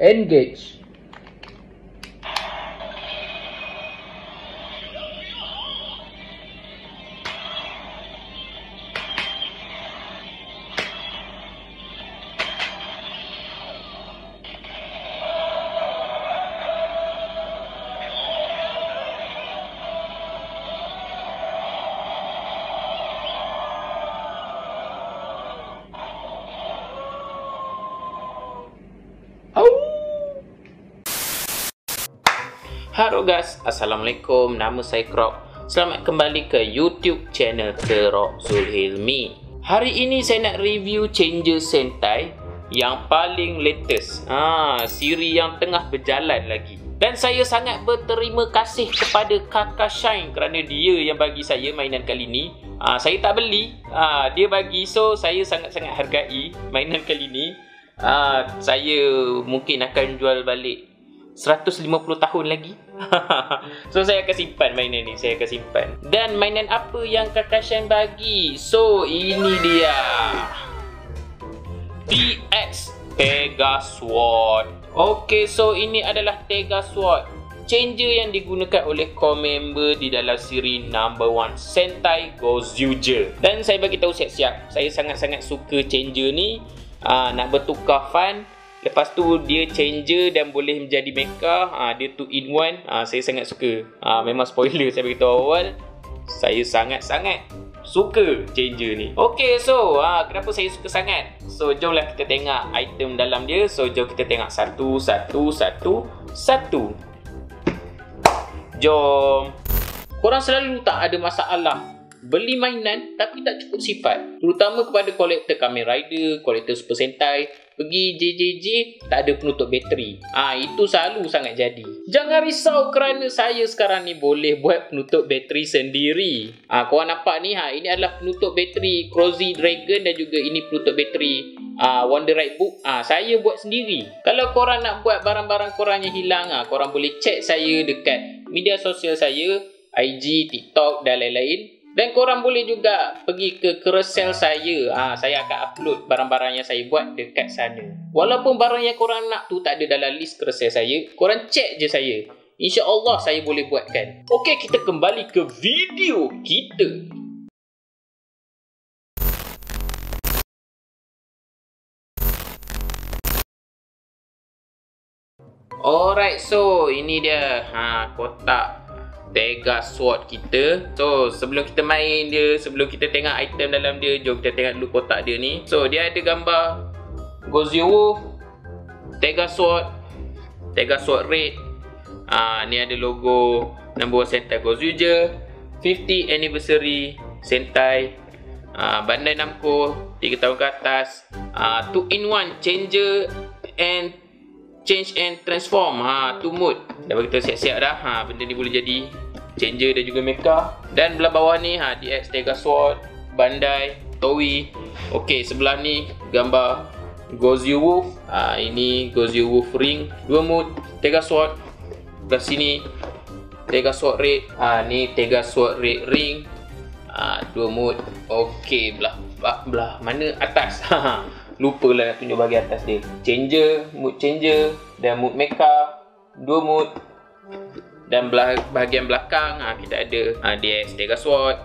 Engage. Halo guys, Assalamualaikum, nama saya Krok. Selamat kembali ke YouTube channel Krok Zulhilmi. Hari ini saya nak review changer Sentai yang paling latest, siri yang tengah berjalan lagi. Dan saya sangat berterima kasih kepada Kakak Shine kerana dia yang bagi saya mainan kali ni. Saya tak beli, dia bagi, so saya sangat-sangat hargai mainan kali ni. Saya mungkin akan jual balik 150 tahun lagi. So saya akan simpan mainan ni, saya akan simpan. Dan mainan apa yang Kakak Shine bagi? So ini dia, DX Tega Sword. Okay, so ini adalah Tega Sword, changer yang digunakan oleh core member di dalam siri number 1 Sentai Gozyuger. Dan saya bagi tahu siap-siap, saya sangat-sangat suka changer ni. Nak bertukar fan, lepas tu dia changer dan boleh menjadi mecha. Dia 2 in 1. Saya sangat suka. Memang spoiler saya beritahu awal, saya sangat-sangat suka changer ni. Okay, so kenapa saya suka sangat? So jomlah kita tengok item dalam dia. So jom kita tengok satu. Jom. Korang selalu tak ada masalah beli mainan tapi tak cukup sifat, terutama kepada kolektor Kamen Rider, kolektor Super Sentai. Pergi JJJ tak ada penutup bateri. Itu selalu sangat jadi. Jangan risau kerana saya sekarang ni boleh buat penutup bateri sendiri. Korang nampak ni, ini adalah penutup bateri Crozy Dragon dan juga ini penutup bateri Wonder Ride Book. Saya buat sendiri. Kalau korang nak buat barang-barang korang yang hilang, korang boleh check saya dekat media sosial saya, IG, TikTok dan lain-lain. Dan korang boleh juga pergi ke carousel saya. Saya akan upload barang-barang yang saya buat dekat sana. Walaupun barang yang korang nak tu tak ada dalam list carousel saya, korang check je saya. InsyaAllah saya boleh buatkan. Okey, kita kembali ke video kita. Alright, so ini dia kotak Tega Sword kita. So sebelum kita main dia, sebelum kita tengok item dalam dia, jom kita tengok dulu kotak dia ni. So dia ada gambar Gozyuger, Tega Sword, Tega Sword Red. Ni ada logo number 1 Sentai Gozyuger, 50 anniversary Sentai, Bandai Namco 3 tahun ke atas, 2 in 1 changer and change and transform. 2 mode. Dah bagi tahu siap-siap dah. Benda ni boleh jadi changer dan juga mecha. Dan belah bawah ni DX Tega Sword, Bandai, Toei. Okey, sebelah ni gambar Gozyuger. Ini Gozyuger Ring 2 mode Tega Sword. Belah sini Tega Sword Red. Ni Tega Sword Red Ring 2 mode. Okey, belah mana atas? Lupa lah nak tunjuk bahagian atas dia. Changer, mood changer dan mood mecha 2 mood. Dan bahagian belakang kita ada DX Tega Sword.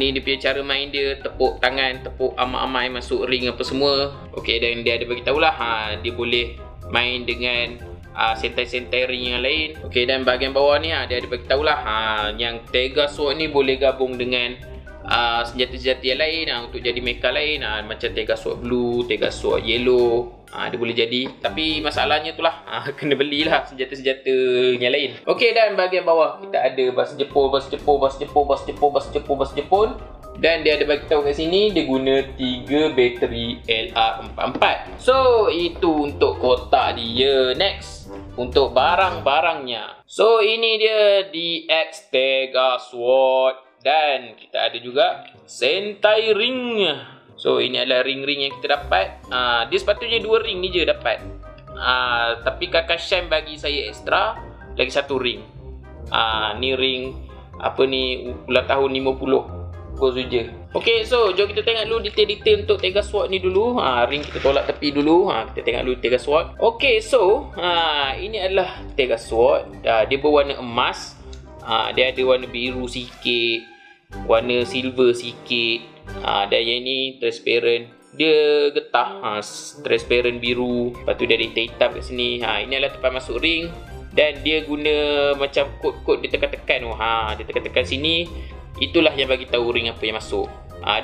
Ni dia punya cara main dia, tepuk tangan, tepuk amai-amai masuk ring apa semua. Okey, dan dia ada bagi tahulah dia boleh main dengan sentai-sentai ring yang lain. Okey, dan bahagian bawah ni dia ada bagi tahulah yang Tega Sword ni boleh gabung dengan senjata-senjata yang lain untuk jadi mecha lain, macam Tega Sword Blue, Tega Sword Yellow. Dia boleh jadi, tapi masalahnya tu lah kena belilah senjata-senjata yang lain. Okey, dan bahagian bawah kita ada bas Jepun. Dan dia ada bagi tahu kat sini dia guna 3 bateri LR44. So itu untuk kotak dia. Next, untuk barang-barangnya. So ini dia DX Tega Sword. Dan kita ada juga Sentai Ring. So ini adalah ring-ring yang kita dapat. Dia sepatutnya 2 ring ni je dapat. Tapi Kakak Shine bagi saya ekstra lagi 1 ring. Ni ring apa ni, ulang tahun 50 Gozu je. Okay, so jom kita tengok dulu detail-detail untuk Tega Sword ni dulu. Ring kita tolak tepi dulu. Kita tengok dulu Tega Sword. Okay, so ini adalah Tega Sword. Dia berwarna emas. Dia ada warna biru sikit, warna silver sikit. Dan yang ni transparent. Dia getah, transparent biru. Lepas tu dia ada hitam kat sini. Ini adalah tempat masuk ring. Dan dia guna macam kod-kod dia tekan-tekan. Dia tekan-tekan sini. Itulah yang bagi tahu ring apa yang masuk.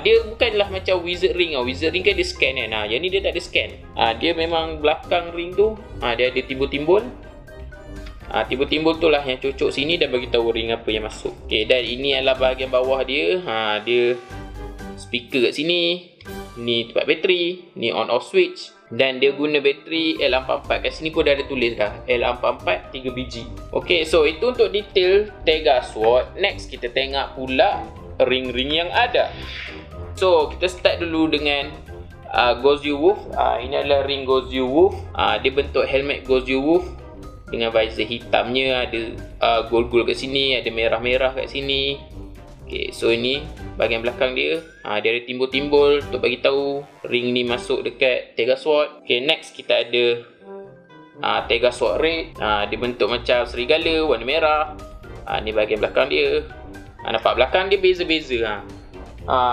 Dia bukanlah macam wizard ring. Wizard ring kan dia scan kan. Yang ni dia tak ada scan. Dia memang belakang ring tu dia ada timbul-timbul. Timbul-timbul tu lah yang cocok sini dan bagi tahu ring apa yang masuk. Okay, dan ini adalah bahagian bawah dia. Dia speaker kat sini. Ni tempat bateri. Ni on off switch. Dan dia guna bateri L44. Kat sini pun dah ada tulis dah L44 3 biji. Okay, so itu untuk detail Tega Sword. Next kita tengok pula ring-ring yang ada. So kita start dulu dengan Gozu Wolf. Ini adalah ring Gozu Wolf. Dia bentuk helmet Gozu Wolf dengan visor hitamnya. Ada gold-gold kat sini, ada merah-merah kat sini. Okay, so ini bahagian belakang dia. Dia ada timbul-timbul untuk bagi tahu ring ni masuk dekat Tega Sword. Okay, next kita ada Tega Sword Red. Dia bentuk macam serigala warna merah. Ni bahagian belakang dia. Nampak belakang dia beza-beza.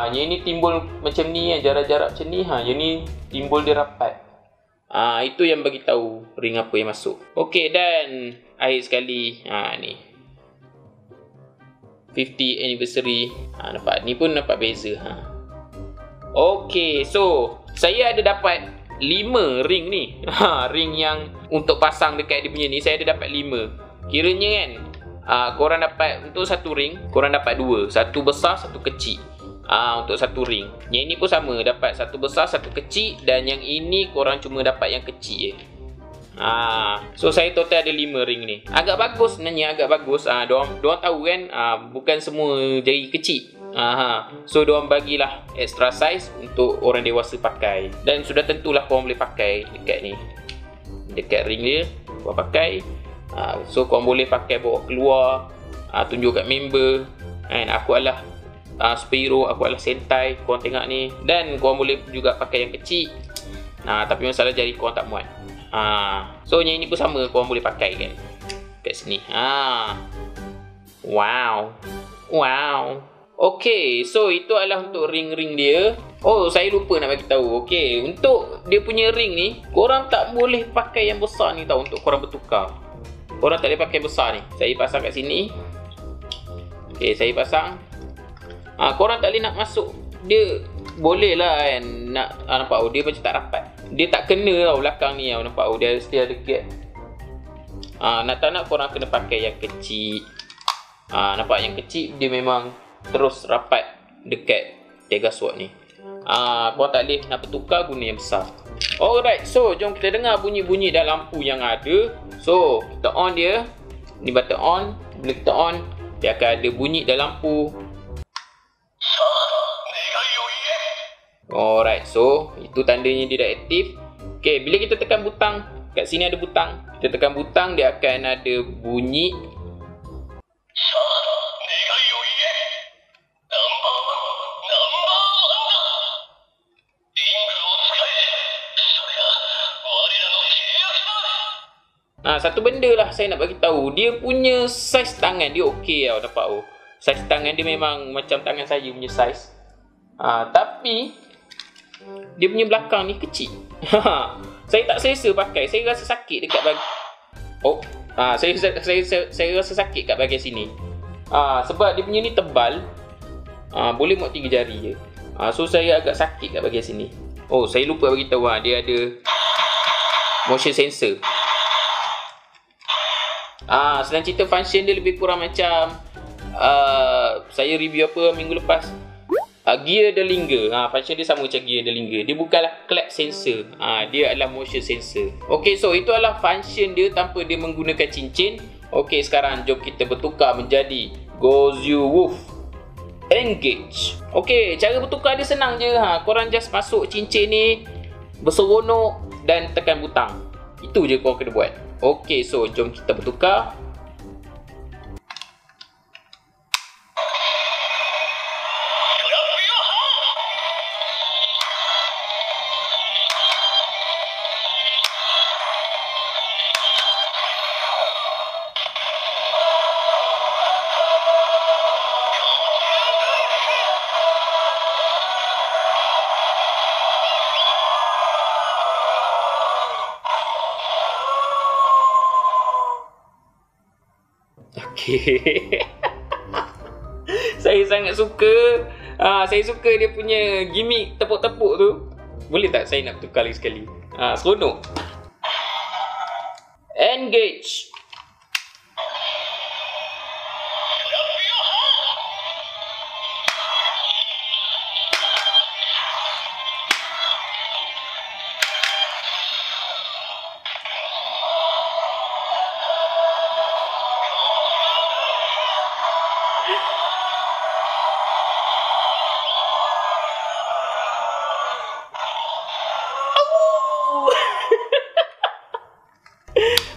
Yang ni timbul macam ni, jarak-jarak macam ni. Yang ni timbul dia rapat. Itu yang bagi tahu ring apa yang masuk. Okay, dan akhir sekali ni 50 anniversary. Nampak ni pun nampak beza. Okay, so saya ada dapat 5 ring ni. Ring yang untuk pasang dekat dia punya ni, saya ada dapat 5. Kiranya kan korang dapat untuk satu ring, korang dapat 2. Satu besar, satu kecil. Untuk satu ring. Yang ini pun sama, dapat satu besar, satu kecil. Dan yang ini korang cuma dapat yang kecil je. So saya total ada 5 ring ni. Agak bagus sebenarnya, agak bagus. Diorang tahu kan, bukan semua jari kecil. So diorang bagilah extra size untuk orang dewasa pakai. Dan sudah tentulah korang boleh pakai dekat ni, dekat ring dia korang pakai. So korang boleh pakai bawa keluar, tunjuk kat member kan, aku adalah Spyro, aku adalah Sentai, korang tengok ni. Dan korang boleh juga pakai yang kecil. Tapi masalah jari korang tak muat. So yang ini pun sama, korang boleh pakai kan kat sini. Wow. Okay, so itu adalah untuk ring-ring dia. Oh, saya lupa nak bagi tahu. Okay, untuk dia punya ring ni, korang tak boleh pakai yang besar ni tau, untuk korang bertukar. Korang tak boleh pakai besar ni. Saya pasang kat sini. Okay, saya pasang. Korang tak boleh nak masuk. Dia boleh lah kan, nak nampak dia macam tak rapat. Dia tak kena tau belakang ni tau, nampak dia still ada gap. Nak tak nak korang kena pakai yang kecil. Nampak yang kecil dia memang terus rapat dekat Tega Sword ni. Korang tak boleh nak bertukar, guna yang besar. Alright, so jom kita dengar bunyi-bunyi dan lampu yang ada. So kita on dia. Ni button on. Bila kita on, dia akan ada bunyi dan lampu. Alright, so itu tandanya dia dah aktif. Okay, bila kita tekan butang, kat sini ada butang. Kita tekan butang, dia akan ada bunyi. Satu benda lah saya nak bagi tahu, dia punya saiz tangan dia okey tau, nampak oh. Saiz tangan dia memang macam tangan saya punya saiz. Tapi dia punya belakang ni kecil. Saya tak selesa pakai. Saya rasa sakit dekat saya rasa sakit kat bahagian sini. Sebab dia punya ni tebal. Boleh muat 3 jari je. So saya agak sakit kat bahagian sini. Oh, saya lupa bagi tahu dia ada motion sensor. Senang cerita, function dia lebih kurang macam saya review apa minggu lepas, gear the linger. Function dia sama macam gear the linger. Dia bukanlah clap sensor. Dia adalah motion sensor. Okay, so itu adalah function dia tanpa dia menggunakan cincin. Okay, sekarang jom kita bertukar menjadi Gozu Wolf. Engage. Okay, cara bertukar dia senang je. Korang just masuk cincin ni, berseronok dan tekan butang. Itu je korang kena buat. Okay, so jom kita bertukar. Okey. Saya sangat suka. Saya suka dia punya gimmick tepuk-tepuk tu. Boleh tak saya nak tukar lagi sekali? Seronok. Engage.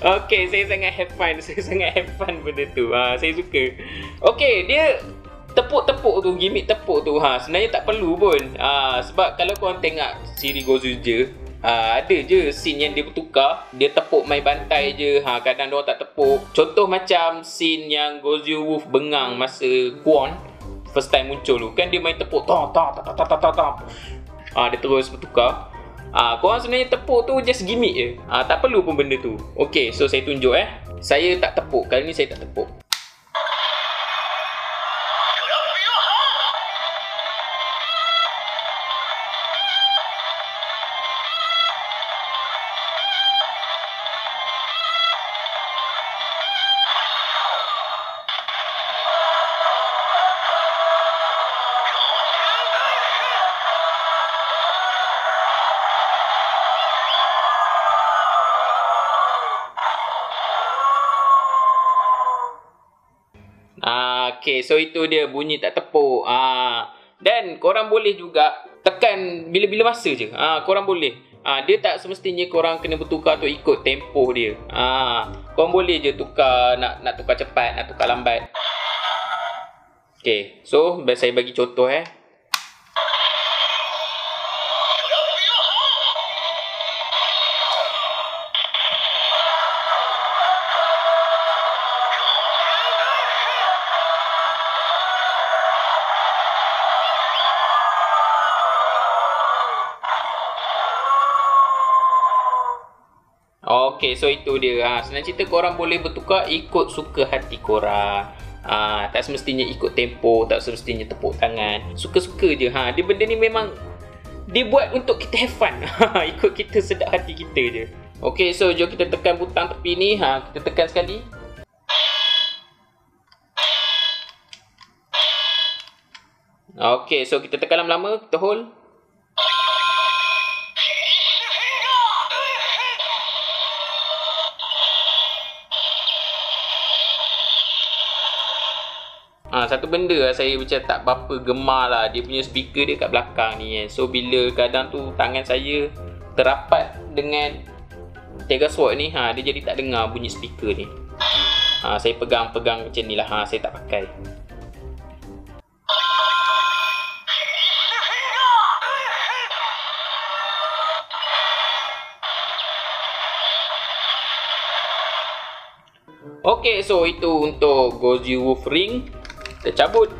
Okay, saya sangat have fun. Saya sangat have fun benda tu. Saya suka. Okay, dia tepuk-tepuk tu, gimmick tepuk tu sebenarnya tak perlu pun. Sebab kalau korang tengok siri Gozuja, ada je scene yang dia bertukar. Dia tepuk main bantai je. Kadang dia tak tepuk. Contoh macam scene yang Gozu Wolf bengang masa Kwon first time muncul tu. Kan dia main tepuk. Dia terus bertukar. Korang sebenarnya tepuk tu just gimmick je. Tak perlu pun benda tu. Okay, so saya tunjuk Saya tak tepuk. Kali ni saya tak tepuk. Okay, so itu dia bunyi tak tepuk. Dan korang boleh juga tekan bila-bila masa je. Korang boleh. Dia tak semestinya korang kena bertukar tu ikut tempoh dia. Korang boleh je tukar, nak tukar cepat, nak tukar lambat. Okay, so saya bagi contoh Okay, so itu dia. Senang cerita korang boleh bertukar ikut suka hati korang. Tak semestinya ikut tempo, tak semestinya tepuk tangan. Suka-suka je. Dia benda ni memang dia buat untuk kita have fun. Ikut kita sedap hati kita je. Okay, so jom kita tekan butang tepi ni. Kita tekan sekali. Okay, so kita tekan lama-lama. Kita hold. Satu benda saya macam tak berapa gemar lah. Dia punya speaker dia kat belakang ni So bila kadang tu tangan saya terapat dengan Tega Sword ni, dia jadi tak dengar bunyi speaker ni. Saya pegang-pegang macam ni lah. Saya tak pakai. Okay, so itu untuk Gozu Wolf Ring. Kita cabut.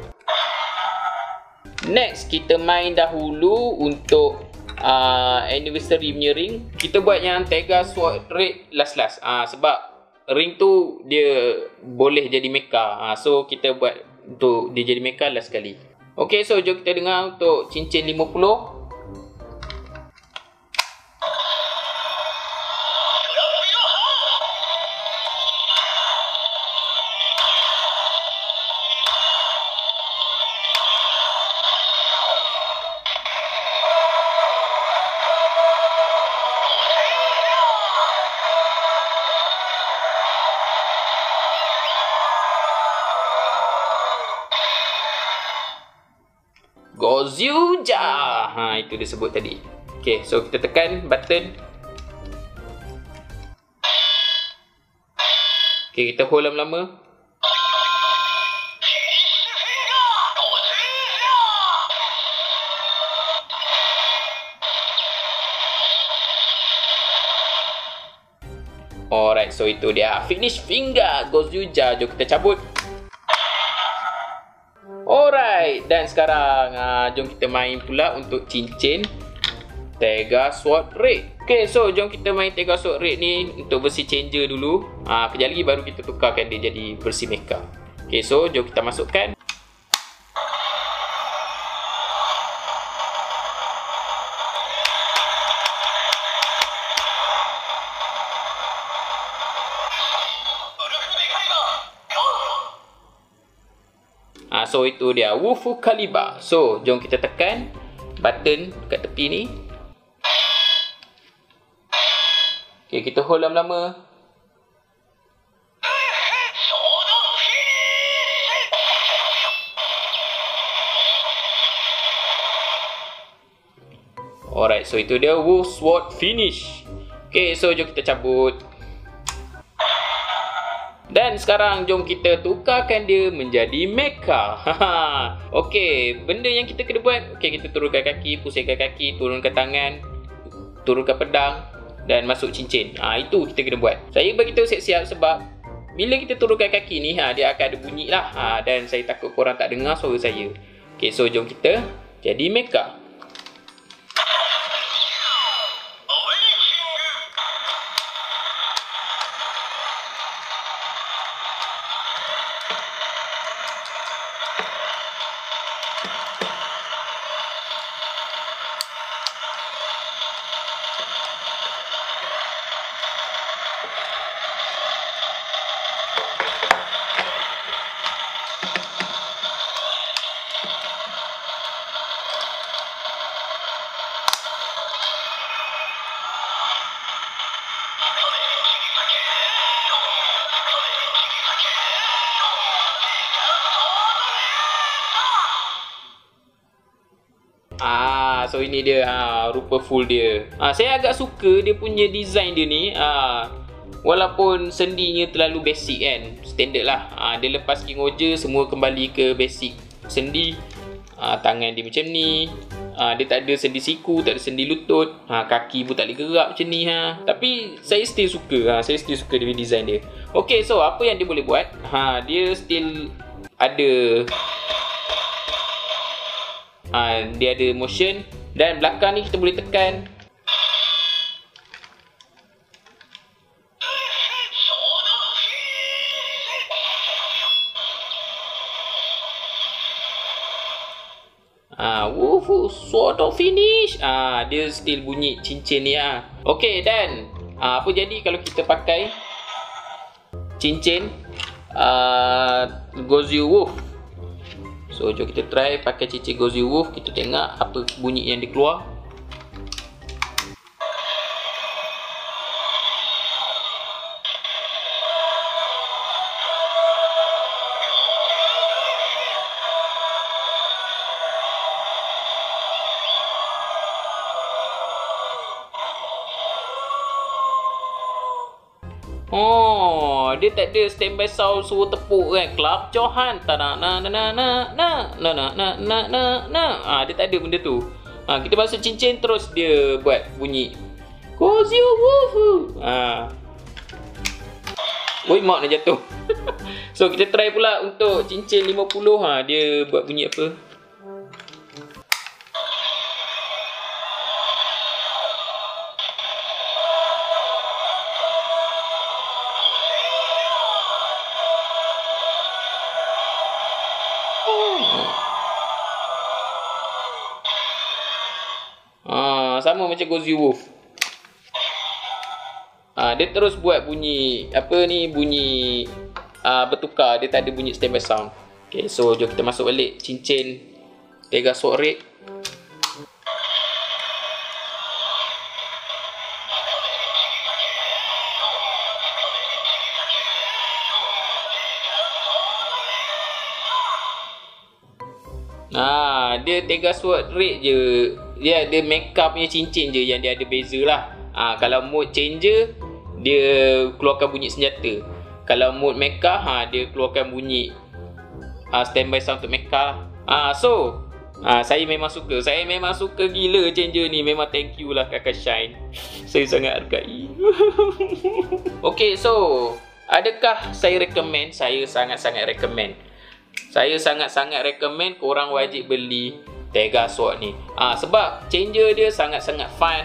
Next, kita main dahulu untuk anniversary punya ring. Kita buat yang Tega Sword Raid last-last. Sebab ring tu dia boleh jadi mecha. So kita buat untuk dia jadi mecha last sekali. Okay, so jom kita dengar untuk cincin 50. Gozuja. Itu dia sebut tadi. Okay, so kita tekan button. Okay, kita hold lama-lama. Alright, so itu dia finish finger Gozuja. Jom kita cabut. Alright, dan sekarang jom kita main pula untuk cincin. Tega Sword Raid. Okay, so jom kita main Tega Sword Raid ni untuk versi changer dulu. Kejap lagi baru kita tukarkan dia jadi versi mecha. Okay, so jom kita masukkan. So itu dia Wufu Kaliba. So jom kita tekan button kat tepi ni. Okay, kita hold lama-lama. Alright, so itu dia Wolf Sword Finish. Okay, so jom kita cabut. Dan sekarang jom kita tukarkan dia menjadi mecha. Okey, benda yang kita kena buat, okey, kita turunkan kaki, pusingkan kaki, turunkan tangan, turunkan pedang dan masuk cincin. Itu kita kena buat. Saya bagi tahu siap-siap sebab bila kita turunkan kaki ni, dia akan ada bunyi lah. Dan saya takut korang tak dengar suara saya. Okey, so jom kita jadi mecha. So ini dia rupa full dia. Saya agak suka dia punya design dia ni. Walaupun sendinya terlalu basic kan, standard lah. Dia lepas King Oja semua kembali ke basic sendi. Tangan dia macam ni. Dia tak ada sendi siku, tak ada sendi lutut. Kaki pun tak boleh gerak macam ni. Tapi saya still suka. Saya still suka dia design dia. Okay, so apa yang dia boleh buat? Dia still ada dia ada motion. Dan belakang ni kita boleh tekan. Wufu Sword of Finish. Dia still bunyi cincin ni. Okey, dan apa jadi kalau kita pakai cincin Gozyu Wolf. So jom kita try pakai cincin Gozyu Wolf. Kita tengok apa bunyi yang dia keluar. Dia tak ada standby sound suruh tepuk kan. Club Johan dia tak ada benda tu. Kita basuh cincin terus dia buat bunyi Gozyu Wolf. Oi, mak nak jatuh. So kita try pula untuk cincin 50. Dia buat bunyi apa? Sama macam Gozyu Wolf. Dia terus buat bunyi apa ni, bunyi bertukar. Dia tak ada bunyi standby sound. Okay, so jom kita masuk balik cincin Tega Sword Raid. Dia Tega Sword Raid je. Dia ada mecha punya cincin je yang dia ada beza lah. Kalau mode changer, dia keluarkan bunyi senjata. Kalau mode mecha, dia keluarkan bunyi standby sound untuk mecha. So saya memang suka. Saya memang suka gila changer ni. Memang thank you lah Kakak Shine. Saya sangat hargai. Okay, so adakah saya recommend? Saya sangat-sangat recommend. Saya sangat-sangat recommend korang wajib beli Tega Sword ni. Sebab changer dia sangat-sangat fun.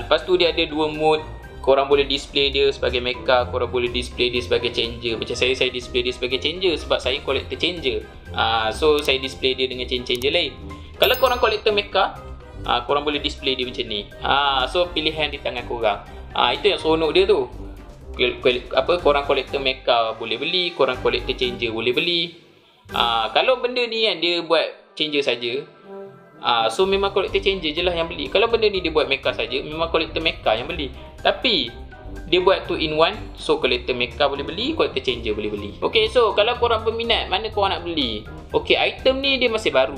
Lepas tu dia ada 2 mode. Korang boleh display dia sebagai mecha, korang boleh display dia sebagai changer. Macam saya display dia sebagai changer sebab saya collector changer. So saya display dia dengan changer lain. Kalau korang collector mecha, korang boleh display dia macam ni. So pilihan di tangan korang. Itu yang seronok dia tu. Korang collector mecha boleh beli, korang collector changer boleh beli. Kalau benda ni kan dia buat changer saja, so memang collector changer je lah yang beli. Kalau benda ni dia buat mecha saja, memang collector mecha yang beli. Tapi dia buat 2 in 1, so collector mecha boleh beli, collector changer boleh beli. Okay, so kalau korang berminat, mana korang nak beli? Okay, item ni dia masih baru.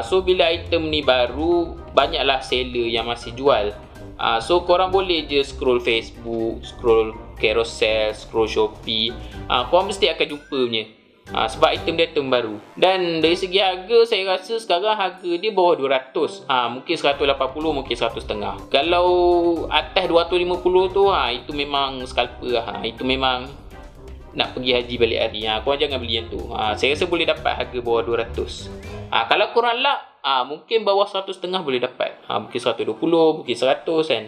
So bila item ni baru, banyaklah seller yang masih jual. So korang boleh je scroll Facebook, scroll Carousel, scroll Shopee, korang mesti akan jumpa punya. Sebab item dia item baru. Dan dari segi harga, saya rasa sekarang harga dia bawah 200. Mungkin 180, mungkin 100.5. Kalau atas 250 tu, itu memang scalper lah. Itu memang nak pergi haji balik hari. Korang jangan beli yang tu. Saya rasa boleh dapat harga bawah 200. Kalau korang luck, mungkin bawah 100.5 boleh dapat. Mungkin 120, mungkin 100 kan.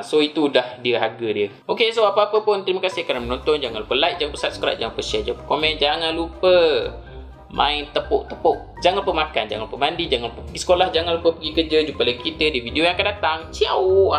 So itu dah dia harga dia. Okay, so apa-apa pun terima kasih kerana menonton. Jangan lupa like, jangan lupa subscribe, jangan lupa share, jangan lupa komen, jangan lupa main tepuk-tepuk, jangan lupa makan, jangan lupa mandi, jangan lupa pergi sekolah, jangan lupa pergi kerja. Jumpa lagi kita di video yang akan datang. Ciao.